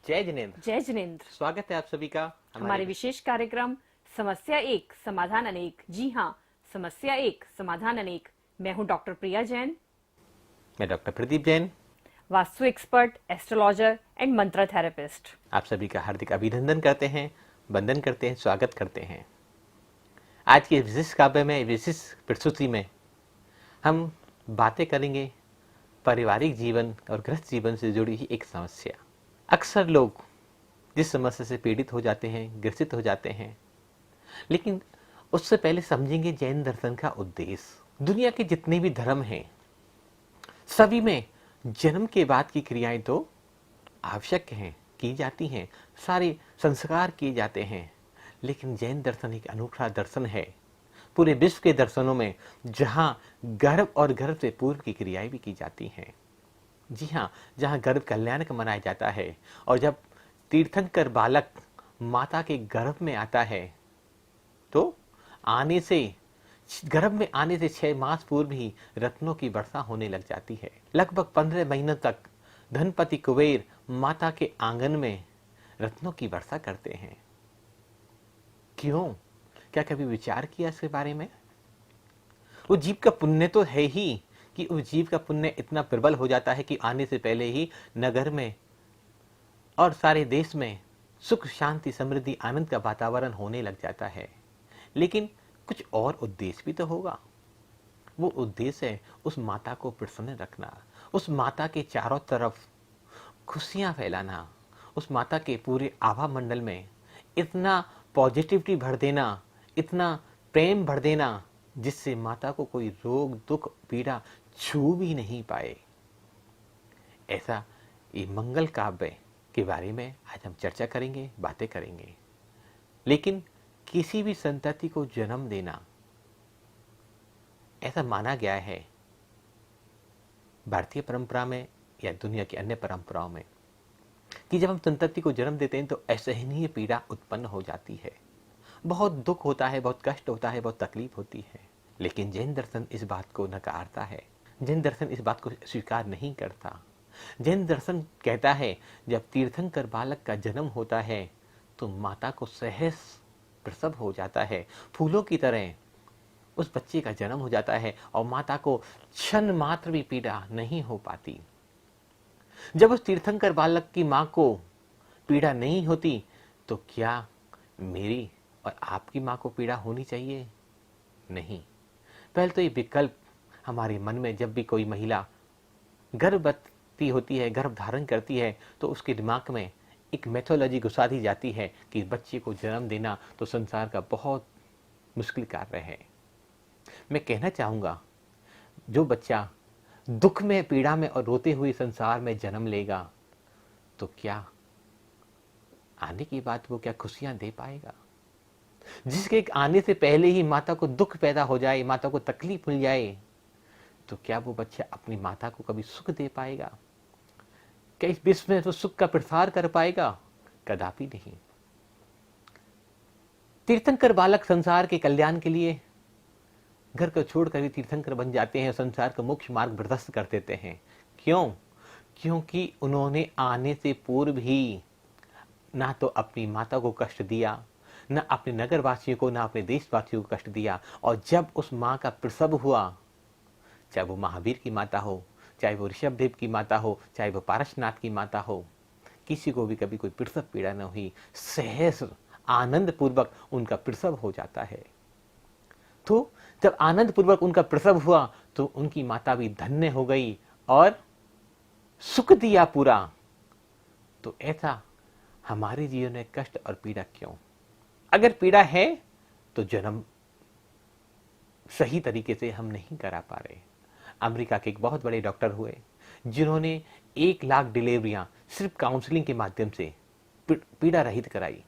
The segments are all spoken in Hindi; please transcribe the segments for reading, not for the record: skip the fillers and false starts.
जय जिनेन्द्र। जय जिनेन्द्र। स्वागत है आप सभी का हमारे विशेष कार्यक्रम समस्या एक समाधान अनेक। जी हाँ, समस्या एक समाधान अनेक। मैं हूँ डॉक्टर प्रिया जैन। मैं doctor Pradeep Jain, vastu expert, astrologer and मंत्र थेरेपिस्ट। आप सभी का हार्दिक अभिनंदन करते हैं, वंदन करते हैं, स्वागत करते हैं। आज की विशिष्ट काव्य में, विशिष्ट प्रस्तुति में हम बातें करेंगे पारिवारिक जीवन और गृहस्थ जीवन से जुड़ी ही एक समस्या। अक्सर लोग जिस समस्या से पीड़ित हो जाते हैं, ग्रसित हो जाते हैं, लेकिन उससे पहले समझेंगे जैन दर्शन का उद्देश्य। दुनिया के जितने भी धर्म हैं, सभी में जन्म के बाद की क्रियाएं तो आवश्यक हैं, की जाती हैं, सारे संस्कार किए जाते हैं, लेकिन जैन दर्शन एक अनूठा दर्शन है पूरे विश्व के दर्शनों में, जहां गर्भ और गर्भ से पूर्व की क्रियाएं भी की जाती हैं। जी हाँ, जहां गर्भ कल्याण का मनाया जाता है और जब तीर्थंकर बालक माता के गर्भ में आता है तो आने से गर्भ में आने से 6 मास पूर्व ही रत्नों की वर्षा होने लग जाती है। लगभग 15 महीनों तक धनपति कुबेर माता के आंगन में रत्नों की वर्षा करते हैं। क्यों? क्या कभी विचार किया इसके बारे में? वो जीव का पुण्य तो है ही कि उस जीव का पुण्य इतना प्रबल हो जाता है कि आने से पहले ही नगर में और सारे देश में सुख, शांति, समृद्धि, आनंद का वातावरण होने लग जाता है। लेकिन कुछ और उद्देश्य भी तो होगा। वो उद्देश्य है उस माता को प्रसन्न रखना, उस माता के चारों तरफ खुशियां फैलाना, उस माता के पूरे आभा मंडल में इतना पॉजिटिविटी भर देना, इतना प्रेम भर देना, जिससे माता को कोई रोग, दुख, पीड़ा छू भी नहीं पाए। ऐसा ये मंगल काव्य के बारे में आज हम चर्चा करेंगे, बातें करेंगे। लेकिन किसी भी संतति को जन्म देना, ऐसा माना गया है भारतीय परंपरा में या दुनिया की अन्य परंपराओं में कि जब हम संतति को जन्म देते हैं तो असहनीय पीड़ा उत्पन्न हो जाती है, बहुत दुख होता है, बहुत कष्ट होता है, बहुत तकलीफ होती है। लेकिन जैन दर्शन इस बात को नकारता है, जैन दर्शन इस बात को स्वीकार नहीं करता। जैन दर्शन कहता है जब तीर्थंकर बालक का जन्म होता है तो माता को सहज प्रसव हो जाता है, फूलों की तरह उस बच्चे का जन्म हो जाता है और माता को क्षण मात्र भी पीड़ा नहीं हो पाती। जब उस तीर्थंकर बालक की मां को पीड़ा नहीं होती तो क्या मेरी और आपकी मां को पीड़ा होनी चाहिए? नहीं। पहले तो ये विकल्प हमारे मन में, जब भी कोई महिला गर्भवती होती है, गर्भ धारण करती है, तो उसके दिमाग में एक मैथोलॉजी घुसा दी जाती है कि बच्चे को जन्म देना तो संसार का बहुत मुश्किल कार्य है। मैं कहना चाहूंगा, जो बच्चा दुख में, पीड़ा में और रोते हुए संसार में जन्म लेगा तो क्या आने की बात वो क्या खुशियां दे पाएगा? जिसके आने से पहले ही माता को दुख पैदा हो जाए, माता को तकलीफ मिल जाए, तो क्या वो बच्चा अपनी माता को कभी सुख दे पाएगा? क्या इस विश्व में वो सुख का प्रसार कर पाएगा? कदापि नहीं। तीर्थंकर बालक संसार के कल्याण के लिए घर को छोड़कर भी तीर्थंकर बन जाते हैं, संसार का मुख्य मार्ग प्रशस्त कर देते हैं। क्यों? क्योंकि उन्होंने आने से पूर्व ही ना तो अपनी माता को कष्ट दिया, न अपने नगरवासियों को, न अपने देशवासियों को कष्ट दिया। और जब उस माँ का प्रसव हुआ, चाहे वो महावीर की माता हो, चाहे वो ऋषभदेव की माता हो, चाहे वो पारसनाथ की माता हो, किसी को भी कभी कोई प्रसव पीड़ा न हुई, सहज आनंद पूर्वक उनका प्रसव हो जाता है। तो जब आनंद पूर्वक उनका प्रसव हुआ तो उनकी माता भी धन्य हो गई और सुख दिया पूरा। तो ऐसा हमारे जीवन में कष्ट और पीड़ा क्यों? अगर पीड़ा है तो जन्म सही तरीके से हम नहीं करा पा रहे। अमेरिका के एक बहुत बड़े डॉक्टर हुए जिन्होंने 1 लाख डिलीवरियां सिर्फ काउंसलिंग के माध्यम से पीड़ा रहित कराई,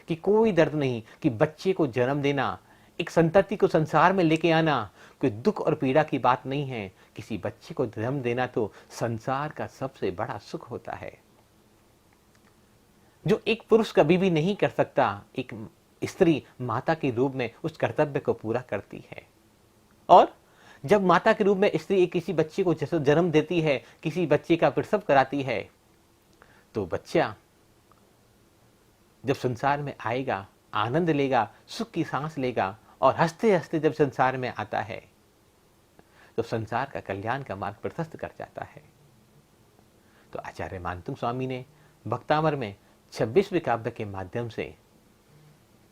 कि कोई दर्द नहीं, कि बच्चे को जन्म देना, एक संतति को संसार में लेके आना कोई दुख और पीड़ा की बात नहीं है। किसी बच्चे को जन्म देना तो संसार का सबसे बड़ा सुख होता है, जो एक पुरुष कभी भी नहीं कर सकता। एक स्त्री माता के रूप में उस कर्तव्य को पूरा करती है। और जब माता के रूप में स्त्री किसी बच्चे को जन्म देती है, किसी बच्चे का प्रसव कराती है, तो बच्चा जब संसार में आएगा, आनंद लेगा, सुख की सांस लेगा और हंसते हंसते जब संसार में आता है तो संसार का कल्याण का मार्ग प्रशस्त कर जाता है। तो आचार्य मानतुंग स्वामी ने भक्तामर में 26वें काव्य के माध्यम से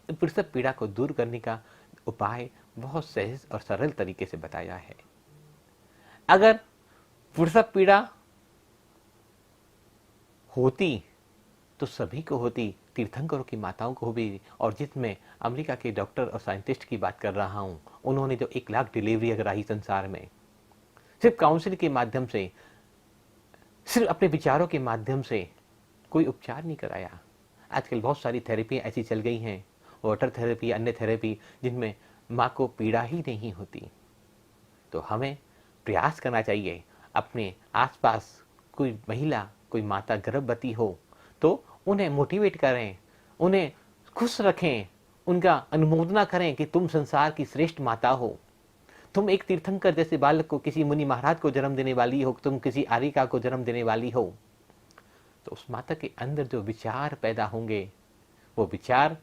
प्रसव पीड़ा को दूर करने का उपाय बहुत सहज और सरल तरीके से बताया है। अगर प्रसव पीड़ा होती तो सभी को होती, तीर्थंकरों की माताओं को भी। और जिसमें अमेरिका के डॉक्टर और साइंटिस्ट की बात कर रहा हूं, उन्होंने जो 1 लाख डिलीवरी अगर आई संसार में, सिर्फ काउंसिल के माध्यम से, सिर्फ अपने विचारों के माध्यम से, कोई उपचार नहीं कराया। आजकल बहुत सारी थेरेपी ऐसी चल गई हैं, वाटर थेरेपी, अन्य थेरेपी, जिनमें माँ को पीड़ा ही नहीं होती। तो हमें प्रयास करना चाहिए, अपने आसपास कोई महिला, कोई माता गर्भवती हो तो उन्हें मोटिवेट करें, उन्हें खुश रखें, उनका अनुमोदना करें कि तुम संसार की श्रेष्ठ माता हो, तुम एक तीर्थंकर जैसे बालक को, किसी मुनि महाराज को जन्म देने वाली हो, तुम किसी आर्यिका को जन्म देने वाली हो। तो उस माता के अंदर जो विचार पैदा होंगे, वो विचार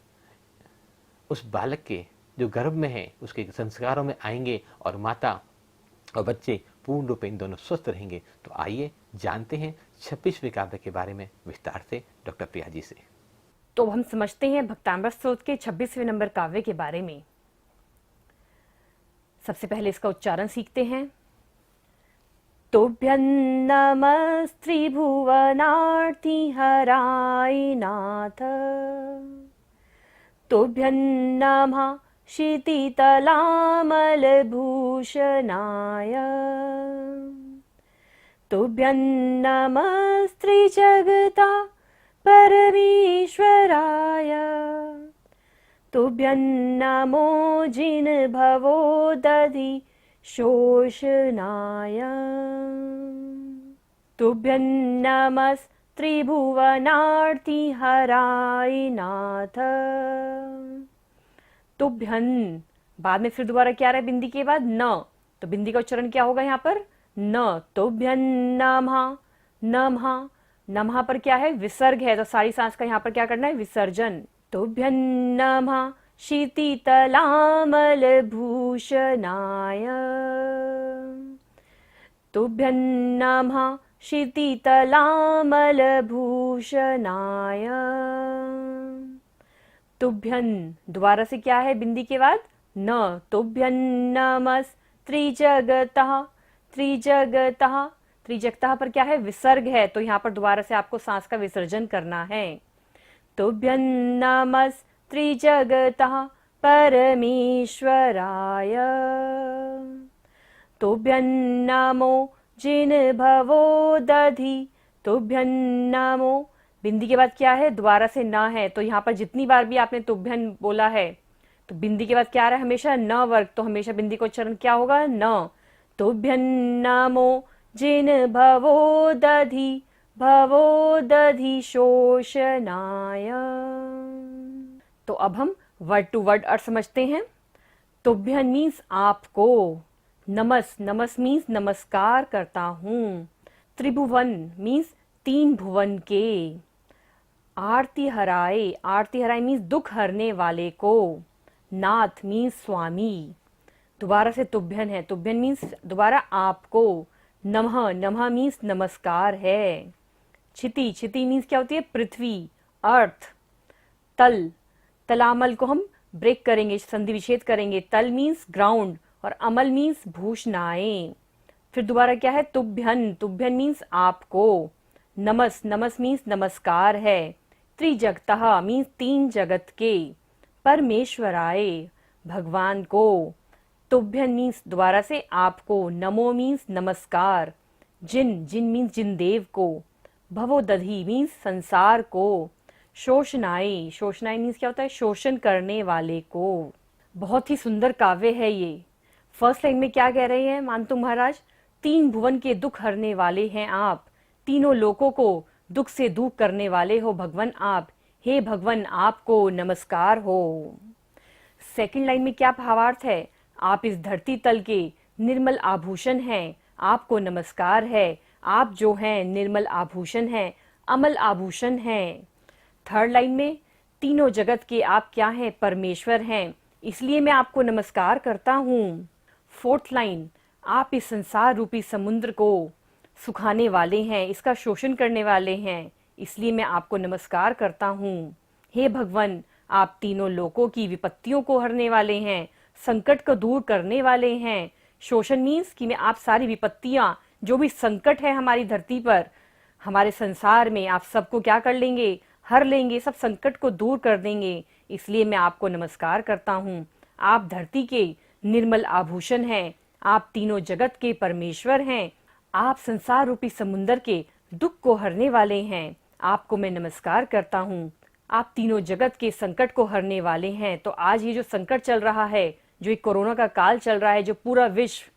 उस बालक के जो गर्भ में है उसके संस्कारों में आएंगे और माता और बच्चे पूर्ण रूप इन दोनों स्वस्थ रहेंगे। तो आइए जानते हैं 26वें काव्य के बारे में विस्तार से डॉक्टर प्रिया जी से। तो हम समझते हैं भक्तामृत स्तोत्र के 26वें नंबर काव्य के बारे में। सबसे पहले इसका उच्चारण सीखते हैं। तुभ्यं नमस्त्रिभुवनार्तिहराय नाथ, तुभ्यं नमः क्षितितलामलभूषणाय, तुभ्यं नमस्त्रिजगता परमेश्वराय, तुभ्यं नमो जिनभवो दधि शोषणाय, तुभ्यं नमस्त्रिभुवनार्तिहराय नाथ। तुभ्यं, बाद में फिर दोबारा क्या रहा है बिंदी के बाद? न। तो बिंदी का उच्चारण क्या होगा यहाँ पर? न। तुभ्यं नमः, नमः, नमः पर क्या है? विसर्ग है, तो सारी सांस का यहाँ पर क्या करना है? विसर्जन। तुभ्यं नमः क्षितितलामलभूषणाय, तुभ्यं नमः क्षितितलामलभूषणाय, तुभ्यं, दोबारा से क्या है बिंदी के बाद? न। तुभ्यं नमस्त्रिजगतः, त्रिजगतः, त्रिजगतः पर क्या है? विसर्ग है, तो यहाँ पर दोबारा से आपको सांस का विसर्जन करना है। तुभ्यं नमस्त्रिजगतः परमेश्वराय, तुभ्यं नमो जिनभवो दधि, तुभ्यं नमो, बिंदी के बाद क्या है? दोबारा से न है, तो यहाँ पर जितनी बार भी आपने तुभ्यं बोला है तो बिंदी के बाद क्या आ रहा है? हमेशा न वर्ग, तो हमेशा बिंदी का उच्चारण क्या होगा? न। तुभ्यं नमो जिनभवो दधि, भवो दधि शोषणाय। तो अब हम वर्ड टू वर्ड अर्थ समझते हैं। तुभ्यं मीन्स आपको, नमस, नमस मीन्स नमस्कार करता हूँ, त्रिभुवन मीन्स 3 भुवन के, आरती हराए, आरती हराए मीन्स दुख हरने वाले को, नाथ मीन्स स्वामी। दोबारा से तुभ्यन है, तुभ्यन मीन्स दोबारा आपको, नमः, नमः मीन्स नमस्कार है, क्षिति, क्षिति मीन्स क्या होती है? पृथ्वी, अर्थ, तल, तलामल को हम ब्रेक करेंगे, संधि विच्छेद करेंगे, तल मीन्स ग्राउंड और अमल मीन्स भूषणाएं। फिर दोबारा क्या है? तुभ्यन, तुभ्यन मीन्स आपको, नमस, नमस मीन्स नमस्कार है, त्रिजगतः मीन्स 3 जगत के, परमेश्वराय भगवान को, तुभ्यन मीन्स दोबारा से आपको, नमो मीन्स नमस्कार, जिन, जिन मीन्स जिनदेव को, भवोदधि मीन्स संसार को, शोषणाय, शोषणाय मीन्स क्या होता है? शोषण करने वाले को। बहुत ही सुंदर काव्य है ये। फर्स्ट लाइन में क्या कह रहे हैं मानतुंग महाराज? 3 भुवन के दुख हरने वाले हैं आप, तीनों लोकों को दुख से दूर करने वाले हो भगवान आप, हे भगवान आपको नमस्कार हो। सेकंड लाइन में क्या भावार्थ है? आप इस धरती तल के निर्मल आभूषण हैं, आपको नमस्कार है, आप जो हैं निर्मल आभूषण हैं, अमल आभूषण हैं। थर्ड लाइन में तीनों जगत के आप क्या हैं? परमेश्वर हैं, इसलिए मैं आपको नमस्कार करता हूँ। फोर्थ लाइन, आप इस संसार रूपी समुद्र को सुखाने वाले हैं, इसका शोषण करने वाले हैं, इसलिए मैं आपको नमस्कार करता हूँ। हे भगवान, आप तीनों लोकों की विपत्तियों को हरने वाले हैं, संकट को दूर करने वाले हैं। शोषण मीन्स कि मैं आप सारी विपत्तियां, जो भी संकट है हमारी धरती पर, हमारे संसार में, आप सबको क्या कर लेंगे? हर लेंगे, सब संकट को दूर कर देंगे, इसलिए मैं आपको नमस्कार करता हूँ। आप धरती के निर्मल आभूषण हैं, आप तीनों जगत के परमेश्वर हैं, आप संसार रूपी समुन्दर के दुख को हरने वाले हैं, आपको मैं नमस्कार करता हूँ। आप तीनों जगत के संकट को हरने वाले हैं। तो आज ये जो संकट चल रहा है, जो एक कोरोना का काल चल रहा है, जो पूरा विश्व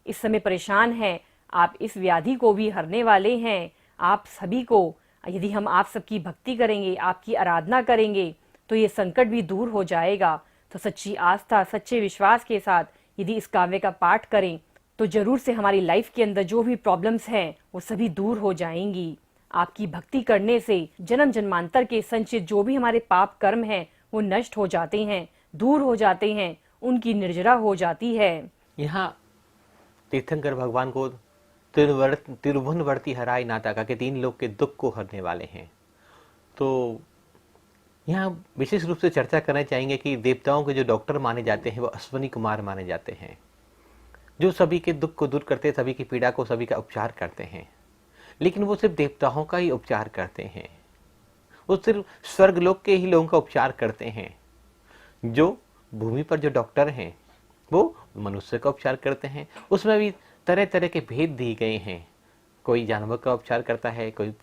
इस समय परेशान है, आप इस व्याधि को भी हरने वाले हैं। आप सभी को, यदि हम आप सबकी भक्ति करेंगे, आपकी आराधना करेंगे, तो ये संकट भी दूर हो जाएगा। तो सच्ची आस्था, सच्चे विश्वास के साथ यदि इस काव्य का पाठ करें, तो जरूर से हमारी लाइफ के अंदर जो भी प्रॉब्लम्स हैं वो सभी दूर हो जाएंगी। आपकी भक्ति करने से जन्म जन्मांतर के संचित जो भी हमारे पाप कर्म हैं वो नष्ट हो जाते हैं, दूर हो जाते हैं, उनकी निर्जरा हो जाती है। यहाँ तीर्थंकर भगवान को तिरुभुवनवर्ती हराय नाथा का के तीन लोग के दुख को हरने वाले हैं। तो यहाँ विशेष रूप से चर्चा करना चाहेंगे कि देवताओं के जो डॉक्टर माने जाते हैं वो अश्वनी कुमार माने जाते हैं, जो सभी के दुख को दूर करते, सभी की पीड़ा को, सभी का उपचार करते हैं। लेकिन वो सिर्फ देवताओं का ही उपचार करते हैं, वो सिर्फ स्वर्गलोक के ही लोगों का उपचार करते हैं। जो भूमि पर जो डॉक्टर हैं वो मनुष्य का उपचार करते हैं। उसमें भी तरह तरह के भेद दिए गए हैं। कोई जानवर का उपचार करता है, कोई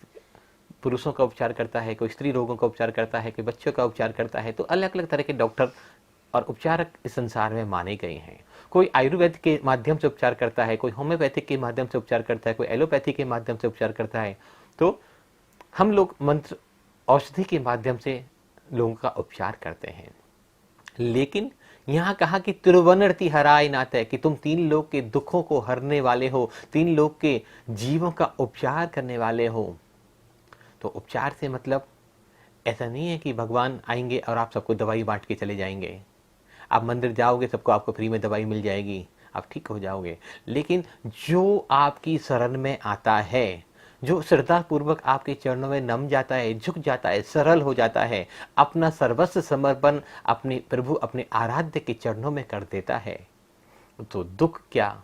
पुरुषों का उपचार करता है, कोई स्त्री रोगों का उपचार करता है, कोई बच्चों का उपचार करता है। तो अलग अलग तरह के डॉक्टर और उपचारक इस संसार में माने गए हैं। कोई आयुर्वेद के माध्यम से उपचार करता है, कोई होम्योपैथिक के माध्यम से उपचार करता है, कोई एलोपैथी के माध्यम से उपचार करता है। तो हम लोग मंत्र औषधि के माध्यम से लोगों का उपचार करते हैं। लेकिन यहाँ कहा कि तिरुवनर्ति हराय नाथ है, कि तुम तीन लोग के दुखों को हरने वाले हो, तीन लोग के जीवों का उपचार करने वाले हो। तो उपचार से मतलब ऐसा नहीं है कि भगवान आएंगे और आप सबको दवाई बांट के चले जाएंगे। आप मंदिर जाओगे, सबको आपको फ्री में दवाई मिल जाएगी, आप ठीक हो जाओगे। लेकिन जो आपकी शरण में आता है, जो श्रद्धा पूर्वक आपके चरणों में नम जाता है, झुक जाता है, सरल हो जाता है, अपना सर्वस्व समर्पण अपने प्रभु, अपने आराध्य के चरणों में कर देता है, तो दुख क्या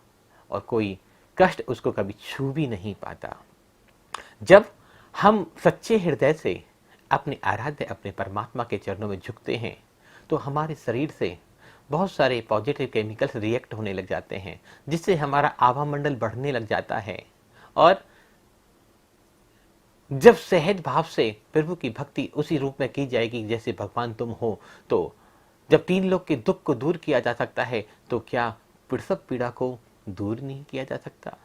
और कोई कष्ट उसको कभी छू भी नहीं पाता। जब हम सच्चे हृदय से अपने आराध्य, अपने परमात्मा के चरणों में झुकते हैं, तो हमारे शरीर से बहुत सारे पॉजिटिव केमिकल्स रिएक्ट होने लग जाते हैं, जिससे हमारा आभामंडल बढ़ने लग जाता है। और जब सहज भाव से प्रभु की भक्ति उसी रूप में की जाएगी जैसे भगवान तुम हो, तो जब तीन लोग के दुख को दूर किया जा सकता है, तो क्या प्रसव पीड़ा को दूर नहीं किया जा सकता?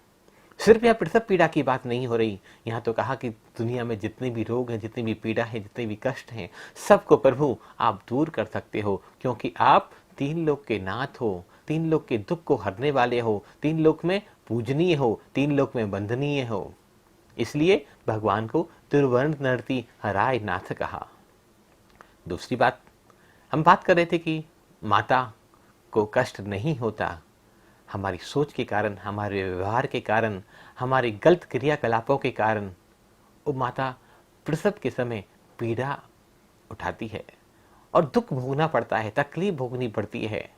सिर्फ यह प्रसव पीड़ा की बात नहीं हो रही, यहाँ तो कहा कि दुनिया में जितने भी रोग हैं, जितनी भी पीड़ा है, जितने भी कष्ट हैं, सबको प्रभु आप दूर कर सकते हो, क्योंकि आप तीन लोग के नाथ हो, तीन लोग के दुख को हरने वाले हो, तीन लोग में पूजनीय हो, तीन लोग में वंदनीय हो। इसलिए भगवान को तिरुवनर्ति हराय नाथ कहा। दूसरी बात, हम बात कर रहे थे कि माता को कष्ट नहीं होता, हमारी सोच के कारण, हमारे व्यवहार के कारण, हमारी गलत क्रियाकलापों के कारण वो माता प्रसव के समय पीड़ा उठाती है और दुख भोगना पड़ता है, तकलीफ भोगनी पड़ती है।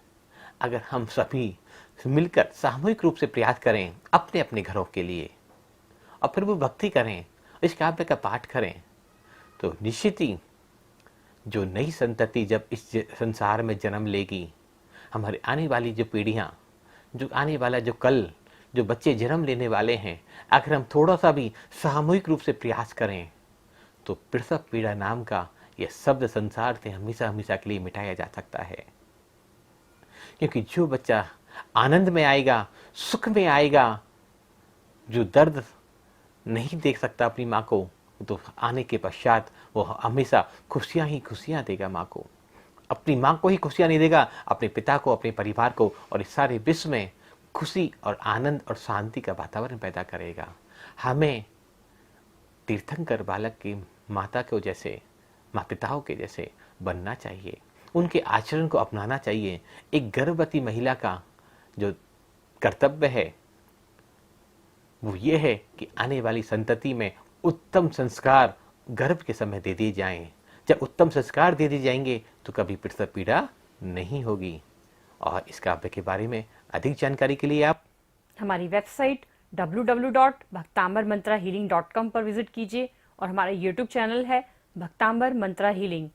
अगर हम सभी मिलकर सामूहिक रूप से प्रयास करें अपने अपने घरों के लिए और फिर वो भक्ति करें, इस काव्य का पाठ करें, तो निश्चित ही जो नई संतति जब इस संसार में जन्म लेगी, हमारी आने वाली जो पीढ़ियाँ, जो आने वाला जो कल जो बच्चे जन्म लेने वाले हैं, अगर हम थोड़ा सा भी सामूहिक रूप से प्रयास करें, तो प्रसव पीड़ा नाम का यह शब्द संसार से हमेशा हमेशा के लिए मिटाया जा सकता है। क्योंकि जो बच्चा आनंद में आएगा, सुख में आएगा, जो दर्द नहीं देख सकता अपनी माँ को, तो आने के पश्चात वो हमेशा खुशियाँ ही खुशियाँ देगा माँ को। अपनी माँ को ही खुशियाँ नहीं देगा, अपने पिता को, अपने परिवार को, और इस सारे विश्व में खुशी और आनंद और शांति का वातावरण पैदा करेगा। हमें तीर्थंकर बालक की माता को जैसे, माँ पिताओं के जैसे बनना चाहिए, उनके आचरण को अपनाना चाहिए। एक गर्भवती महिला का जो कर्तव्य है वो ये है कि आने वाली संतति में उत्तम संस्कार गर्भ के समय दे दिए जाएं। जब उत्तम संस्कार दे दिए जाएंगे तो कभी प्रसव पीड़ा नहीं होगी। और इस काव्य के बारे में अधिक जानकारी के लिए आप हमारी वेबसाइट www.bhaktambarmantrahealing.com पर विजिट कीजिए और हमारा यूट्यूब चैनल है भक्तांबर मंत्रा हीलिंग।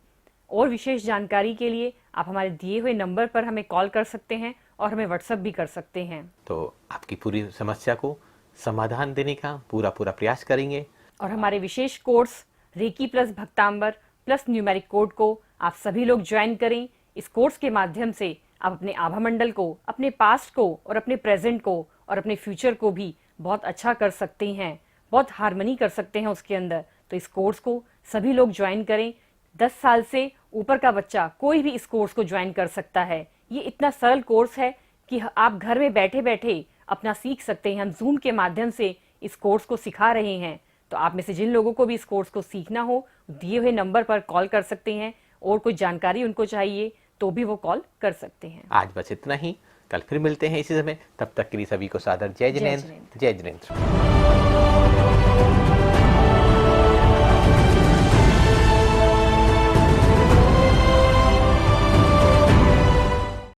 और विशेष जानकारी के लिए आप हमारे दिए हुए नंबर पर हमें कॉल कर सकते हैं और हमें व्हाट्सएप भी कर सकते हैं। तो आपकी पूरी समस्या को समाधान देने का पूरा प्रयास करेंगे। और हमारे विशेष course recce plus भक्तांबर plus numeric code को आप सभी लोग ज्वाइन करें। इस कोर्स के माध्यम से आप अपने आभा मंडल को, अपने पास्ट को और अपने प्रेजेंट को और अपने फ्यूचर को भी बहुत अच्छा कर सकते हैं, बहुत हार्मनी कर सकते हैं उसके अंदर। तो इस कोर्स को सभी लोग ज्वाइन करें। 10 साल से ऊपर का बच्चा कोई भी इस कोर्स को ज्वाइन कर सकता है। ये इतना सरल कोर्स है कि आप घर में बैठे बैठे अपना सीख सकते हैं। हम जूम के माध्यम से इस कोर्स को सिखा रहे हैं। तो आप में से जिन लोगों को भी इस कोर्स को सीखना हो, दिए हुए नंबर पर कॉल कर सकते हैं। और कोई जानकारी उनको चाहिए तो भी वो कॉल कर सकते हैं। आज बस इतना ही, कल फिर मिलते हैं इसी समय। तब तक के लिए सभी को सादर जय जिनेंद्र, जय जिनेंद्र।